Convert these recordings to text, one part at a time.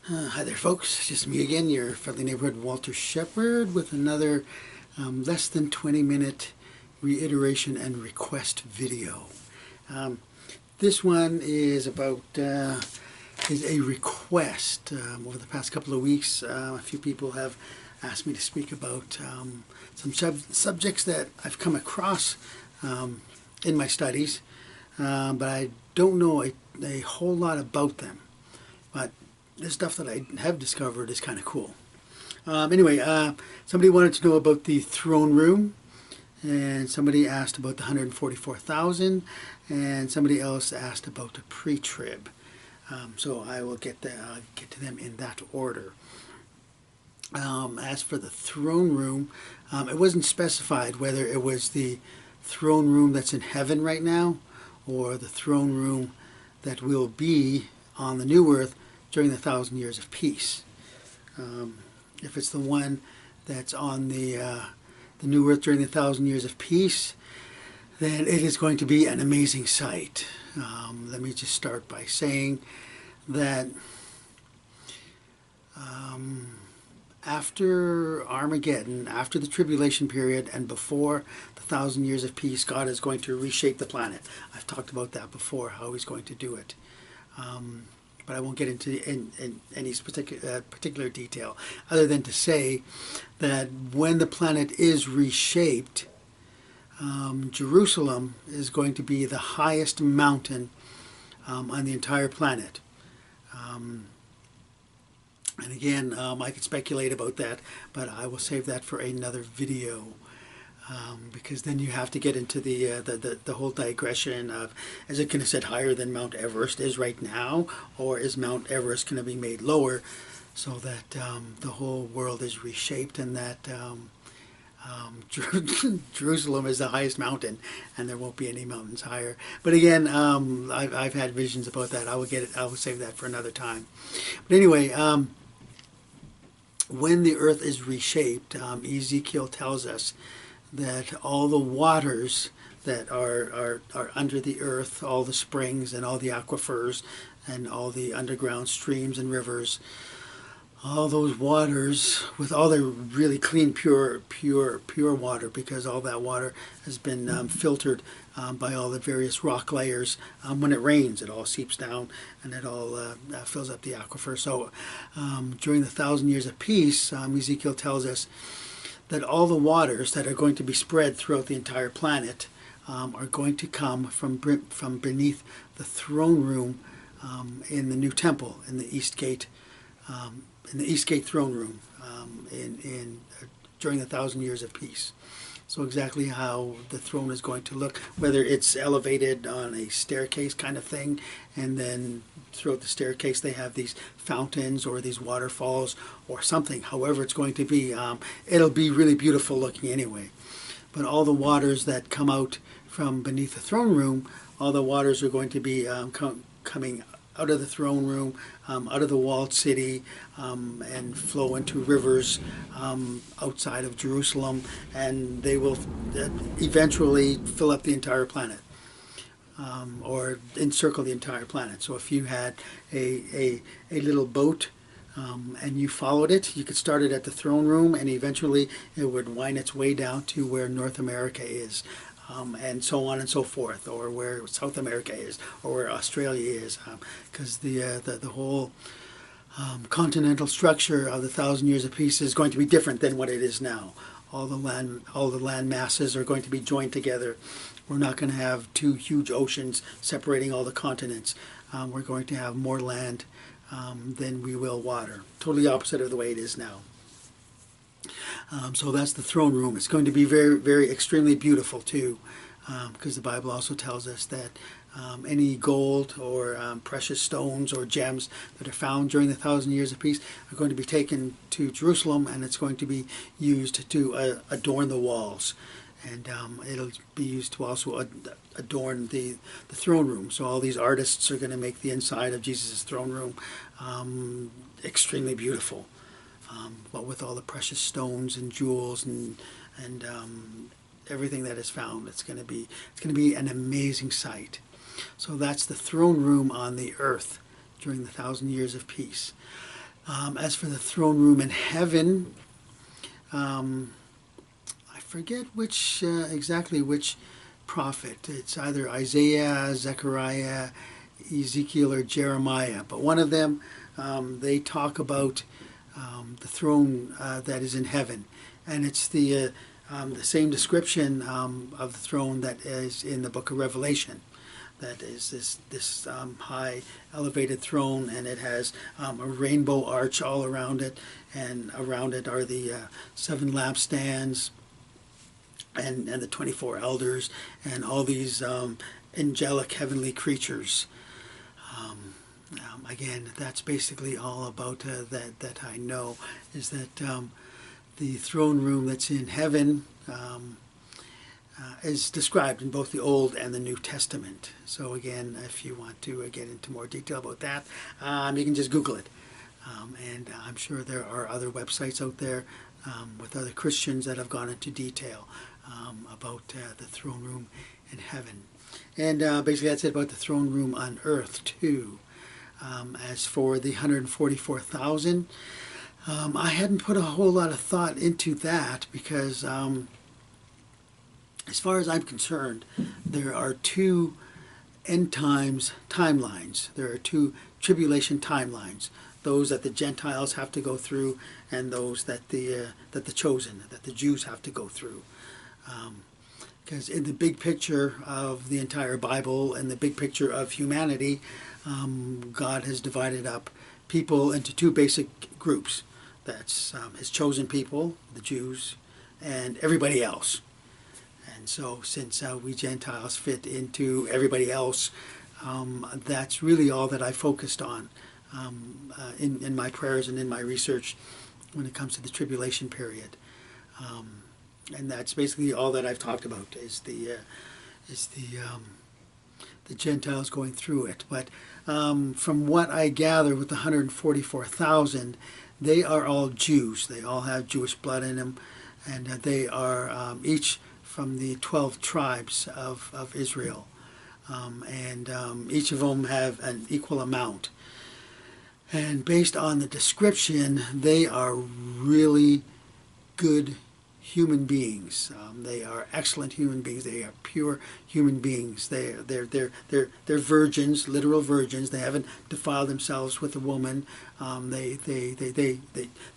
Hi there, folks. It's just me again, your friendly neighborhood Walter Shepherd, with another less than 20-minute reiteration and request video. Um, this one is about is a request. Over the past couple of weeks, a few people have asked me to speak about some subjects that I've come across in my studies, but I don't know a whole lot about them. But the stuff that I have discovered is kind of cool. Anyway, somebody wanted to know about the throne room, and somebody asked about the 144,000, and somebody else asked about the pre-trib. So I will get to them in that order. As for the throne room, it wasn't specified whether it was the throne room that's in heaven right now, or the throne room that will be on the new earth during the 1,000 years of peace. If it's the one that's on the new earth during the 1,000 years of peace, then it is going to be an amazing sight. Let me just start by saying that after Armageddon, after the tribulation period, and before the 1,000 years of peace, God is going to reshape the planet. I've talked about that before, how He's going to do it. But I won't get into any particular detail, other than to say that when the planet is reshaped, Jerusalem is going to be the highest mountain on the entire planet. And again, I could speculate about that, but I will save that for another video. Because then you have to get into the whole digression of, is it going to sit higher than Mount Everest is right now, or is Mount Everest going to be made lower, so that the whole world is reshaped, and that Jerusalem is the highest mountain, and there won't be any mountains higher. But again, I've had visions about that. I will save that for another time. But anyway, when the earth is reshaped, Ezekiel tells us that all the waters that are under the earth, all the springs and all the aquifers and all the underground streams and rivers, all those waters, with all the really clean, pure water, because all that water has been filtered by all the various rock layers. When it rains, it all seeps down and it all fills up the aquifer. So during the 1,000 years of peace, Ezekiel tells us that all the waters that are going to be spread throughout the entire planet are going to come from beneath the throne room in the new temple, in the East Gate throne room, during the 1,000 years of peace. So exactly how the throne is going to look, whether it's elevated on a staircase kind of thing, and then throughout the staircase they have these fountains or these waterfalls or something, however it's going to be, it'll be really beautiful looking anyway. But all the waters that come out from beneath the throne room, all the waters are going to be coming out of the throne room, out of the walled city, and flow into rivers outside of Jerusalem, and they will eventually fill up the entire planet, or encircle the entire planet. So if you had a little boat and you followed it, you could start it at the throne room, and eventually it would wind its way down to where North America is. And so on and so forth, or where South America is, or where Australia is, because the whole continental structure of the 1,000 years of peace is going to be different than what it is now. All the land masses are going to be joined together. We're not going to have two huge oceans separating all the continents. We're going to have more land than we will water. Totally opposite of the way it is now. So that's the throne room. It's going to be very, very extremely beautiful too, because the Bible also tells us that any gold or precious stones or gems that are found during the 1,000 years of peace are going to be taken to Jerusalem, and it's going to be used to adorn the walls. And it'll be used to also adorn the throne room. So all these artists are going to make the inside of Jesus' throne room extremely beautiful. But with all the precious stones and jewels and everything that is found, it's going to be an amazing sight. So that's the throne room on the earth during the 1,000 years of peace. As for the throne room in heaven, I forget which exactly which prophet. It's either Isaiah, Zechariah, Ezekiel, or Jeremiah. But one of them, they talk about the throne that is in heaven, and it's the same description of the throne that is in the book of Revelation. That is this high elevated throne, and it has a rainbow arch all around it, and around it are the 7 lampstands and the 24 elders and all these angelic heavenly creatures. Again, that's basically all about that I know, is that the throne room that's in heaven is described in both the Old and the New Testament. So again, if you want to get into more detail about that, you can just Google it. And I'm sure there are other websites out there with other Christians that have gone into detail about the throne room in heaven. And basically that's it about the throne room on earth too. As for the 144,000, I hadn't put a whole lot of thought into that because as far as I'm concerned, there are 2 end times timelines. There are 2 tribulation timelines. Those that the Gentiles have to go through, and those that the chosen, that the Jews have to go through. Because in the big picture of the entire Bible and the big picture of humanity, God has divided up people into 2 basic groups. That's his chosen people, the Jews, and everybody else. And so since we Gentiles fit into everybody else, that's really all that I focused on in my prayers and in my research when it comes to the tribulation period. And that's basically all that I've talked about is the Gentiles going through it. But from what I gather with the 144,000, they are all Jews. They all have Jewish blood in them, and they are each from the 12 tribes of Israel. And each of them have an equal amount. And based on the description, they are really good human beings. They are excellent human beings. They are pure human beings. They're virgins, literal virgins. They haven't defiled themselves with a woman. They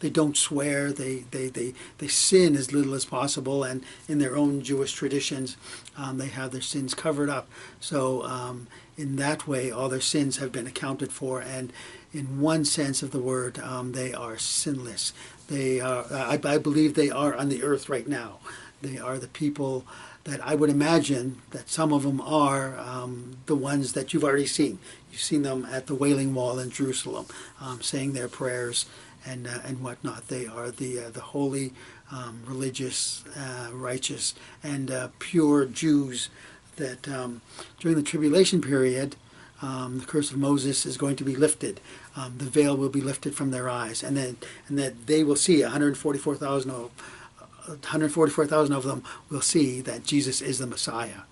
don't swear. They sin as little as possible, and in their own Jewish traditions, they have their sins covered up. So in that way, all their sins have been accounted for, and in one sense of the word, they are sinless. They are, I believe they are on the earth right now. They are the people that I would imagine that some of them are the ones that you've already seen. You've seen them at the Wailing Wall in Jerusalem, saying their prayers and whatnot. They are the holy, religious, righteous, and pure Jews that during the tribulation period, the curse of Moses is going to be lifted. The veil will be lifted from their eyes, and that they will see 144,000 of them will see that Jesus is the Messiah,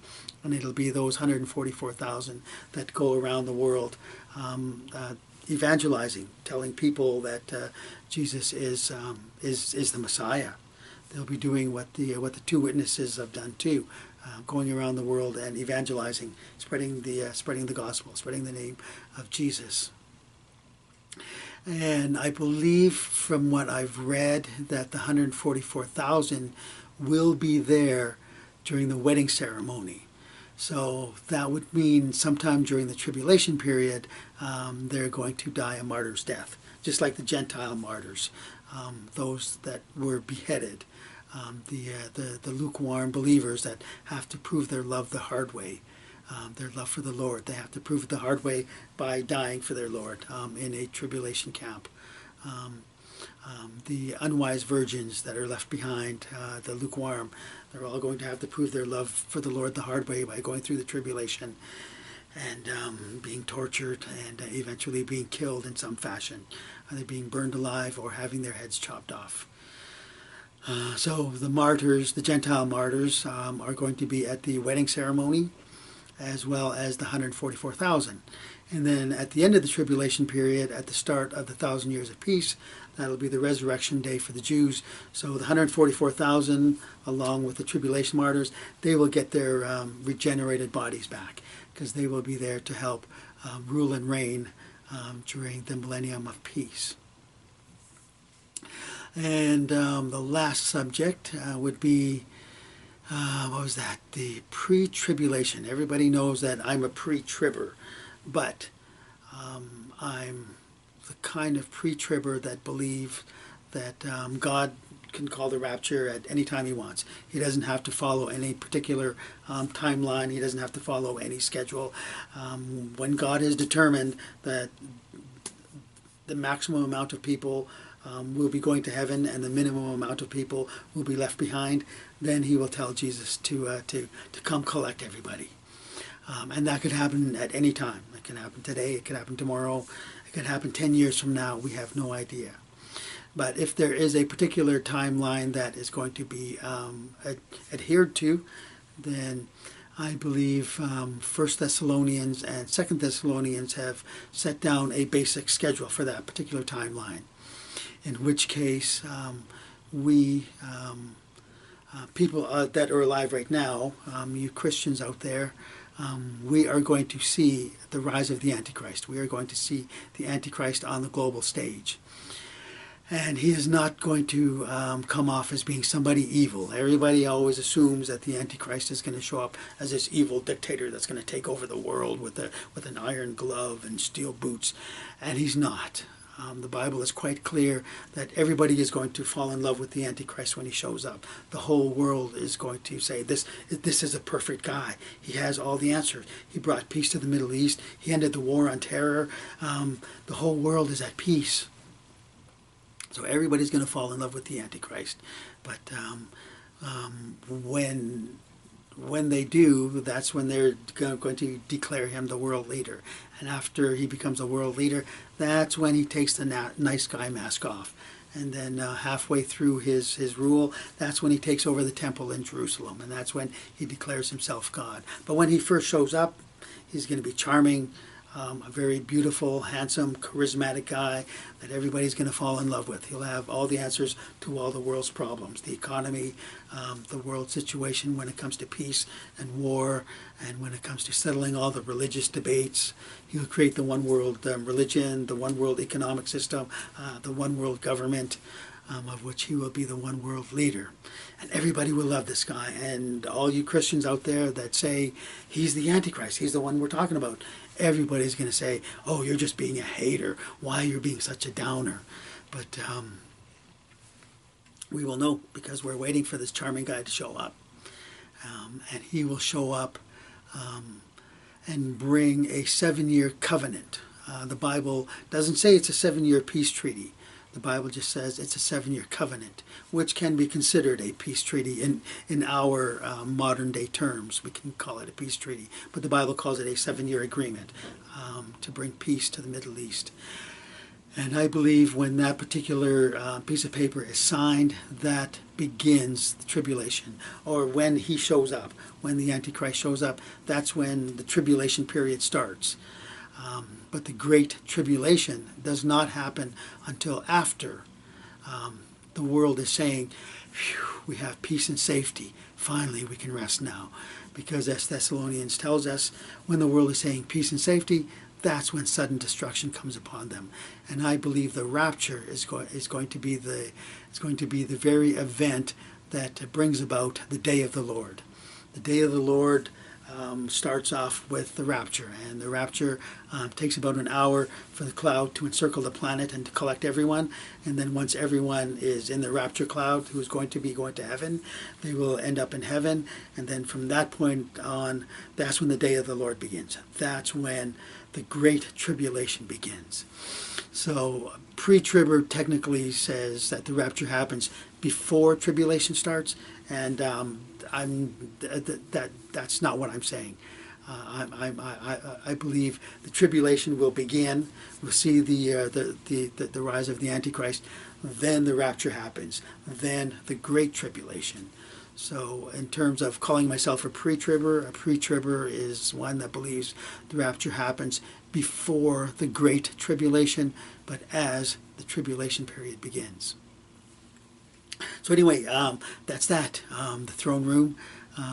and it'll be those 144,000 that go around the world evangelizing, telling people that Jesus is the Messiah. They'll be doing what the 2 witnesses have done too. Going around the world and evangelizing, spreading the gospel, spreading the name of Jesus. And I believe from what I've read that the 144,000 will be there during the wedding ceremony. So that would mean sometime during the tribulation period, they're going to die a martyr's death, just like the Gentile martyrs, those that were beheaded. The lukewarm believers that have to prove their love the hard way, their love for the Lord. They have to prove it the hard way by dying for their Lord in a tribulation camp. The unwise virgins that are left behind, the lukewarm, they're all going to have to prove their love for the Lord the hard way by going through the tribulation and being tortured and eventually being killed in some fashion, either being burned alive or having their heads chopped off. So the martyrs, the Gentile martyrs, are going to be at the wedding ceremony, as well as the 144,000. And then at the end of the tribulation period, at the start of the 1,000 years of peace, that'll be the resurrection day for the Jews. So the 144,000, along with the tribulation martyrs, they will get their regenerated bodies back, because they will be there to help rule and reign during the millennium of peace. And the last subject would be, what was that? The pre-tribulation. Everybody knows that I'm a pre-tribber, but I'm the kind of pre-tribber that believes that God can call the rapture at any time he wants. He doesn't have to follow any particular timeline. He doesn't have to follow any schedule. When God has determined that the maximum amount of people will be going to heaven and the minimum amount of people will be left behind, then he will tell Jesus to come collect everybody. And that could happen at any time. It can happen today, it could happen tomorrow, it could happen 10 years from now. We have no idea. But if there is a particular timeline that is going to be adhered to, then I believe 1 Thessalonians and 2 Thessalonians have set down a basic schedule for that particular timeline. In which case, we, people that are alive right now, you Christians out there, we are going to see the rise of the Antichrist. We are going to see the Antichrist on the global stage. And he is not going to come off as being somebody evil. Everybody always assumes that the Antichrist is going to show up as this evil dictator that's going to take over the world with an iron glove and steel boots. And he's not. The Bible is quite clear that everybody is going to fall in love with the Antichrist when he shows up. The whole world is going to say, this is a perfect guy. He has all the answers. He brought peace to the Middle East. He ended the war on terror. The whole world is at peace. So everybody's going to fall in love with the Antichrist. But when they do, that's when they're going to declare him the world leader. And after he becomes a world leader, that's when he takes the nice guy mask off. And then halfway through his rule, that's when he takes over the temple in Jerusalem. And that's when he declares himself God. But when he first shows up, he's going to be charming, a very beautiful, handsome, charismatic guy that everybody's going to fall in love with. He'll have all the answers to all the world's problems, the economy, the world situation when it comes to peace and war, and when it comes to settling all the religious debates. He'll create the one world religion, the one world economic system, the one world government, of which he will be the one world leader. And everybody will love this guy. And all you Christians out there that say he's the Antichrist, he's the one we're talking about, everybody's going to say, oh, you're just being a hater. Why you're being such a downer? But we will know, because we're waiting for this charming guy to show up. And he will show up and bring a 7-year covenant. The Bible doesn't say it's a 7-year peace treaty. The Bible just says it's a 7-year covenant, which can be considered a peace treaty in our modern day terms. We can call it a peace treaty, but the Bible calls it a 7-year agreement to bring peace to the Middle East. And I believe when that particular piece of paper is signed, that begins the tribulation. Or when he shows up, when the Antichrist shows up, that's when the tribulation period starts. But the Great Tribulation does not happen until after the world is saying, we have peace and safety. Finally, we can rest now. Because as Thessalonians tells us, when the world is saying peace and safety, that's when sudden destruction comes upon them. And I believe the rapture is going to be the very event that brings about the day of the Lord. The day of the Lord starts off with the rapture, and the rapture takes about an hour for the cloud to encircle the planet and to collect everyone. And then once everyone is in the rapture cloud, who is going to be going to heaven, they will end up in heaven. And then from that point on, that's when the day of the Lord begins. That's when the Great Tribulation begins. So pre-tribber technically says that the rapture happens before tribulation starts, and that's not what I'm saying. I believe the tribulation will begin. We'll see the rise of the Antichrist. Then the rapture happens. Then the Great Tribulation. So in terms of calling myself a pre-tribber is one that believes the rapture happens before the Great Tribulation, but as the tribulation period begins. So anyway, that's that. The throne room,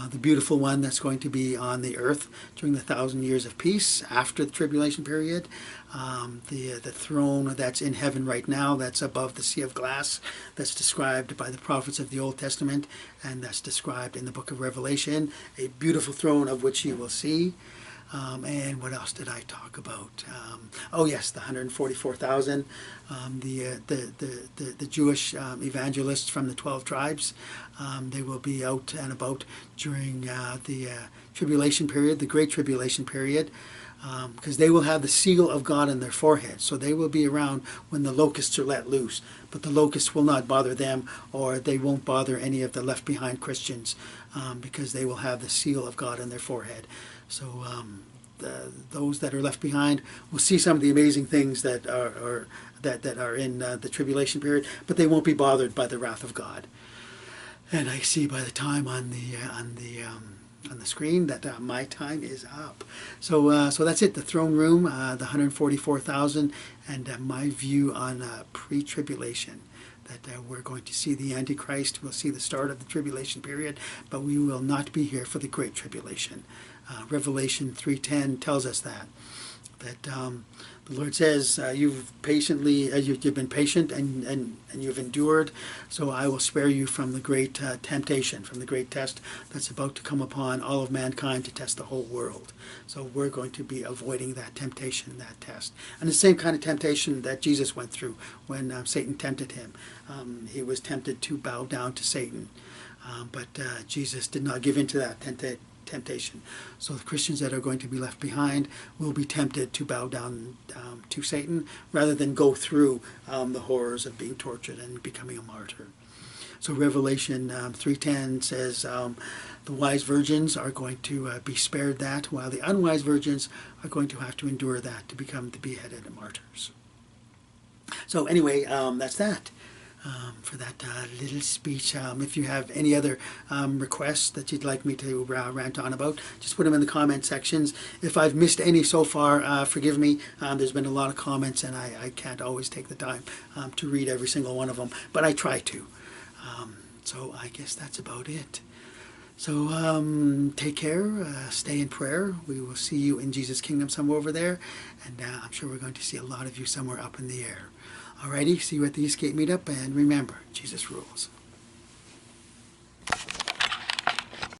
the beautiful one that's going to be on the earth during the 1,000 years of peace after the tribulation period. The throne that's in heaven right now, that's above the sea of glass, that's described by the prophets of the Old Testament, and that's described in the book of Revelation. A beautiful throne of which you will see. And what else did I talk about? Oh yes, the 144,000, the Jewish evangelists from the 12 tribes. They will be out and about during the tribulation period, the Great Tribulation period, because they will have the seal of God on their forehead. So they will be around when the locusts are let loose. But the locusts will not bother them, or they won't bother any of the left behind Christians, because they will have the seal of God on their forehead. So those that are left behind will see some of the amazing things that are in the tribulation period, but they won't be bothered by the wrath of God. And I see by the time on the screen that my time is up. So that's it. The throne room, the 144,000, and my view on pre-tribulation. That we're going to see the Antichrist. We'll see the start of the tribulation period, but we will not be here for the Great Tribulation. Revelation 3:10 tells us that the Lord says, you've been patient and you've endured, so I will spare you from the great temptation, from the great test that's about to come upon all of mankind to test the whole world. So we're going to be avoiding that temptation, that test. And the same kind of temptation that Jesus went through when Satan tempted him. He was tempted to bow down to Satan, but Jesus did not give in to that temptation. So the Christians that are going to be left behind will be tempted to bow down to Satan rather than go through the horrors of being tortured and becoming a martyr. So Revelation 3:10 says the wise virgins are going to be spared that, while the unwise virgins are going to have to endure that to become the beheaded martyrs. So anyway, that's that. For that little speech. If you have any other requests that you'd like me to rant on about, just put them in the comment sections. If I've missed any so far, forgive me. There's been a lot of comments and I can't always take the time to read every single one of them, but I try to. So I guess that's about it. So take care, stay in prayer. We will see you in Jesus' kingdom somewhere over there, and I'm sure we're going to see a lot of you somewhere up in the air. Alrighty, see you at the Eastgate meetup, and remember, Jesus rules.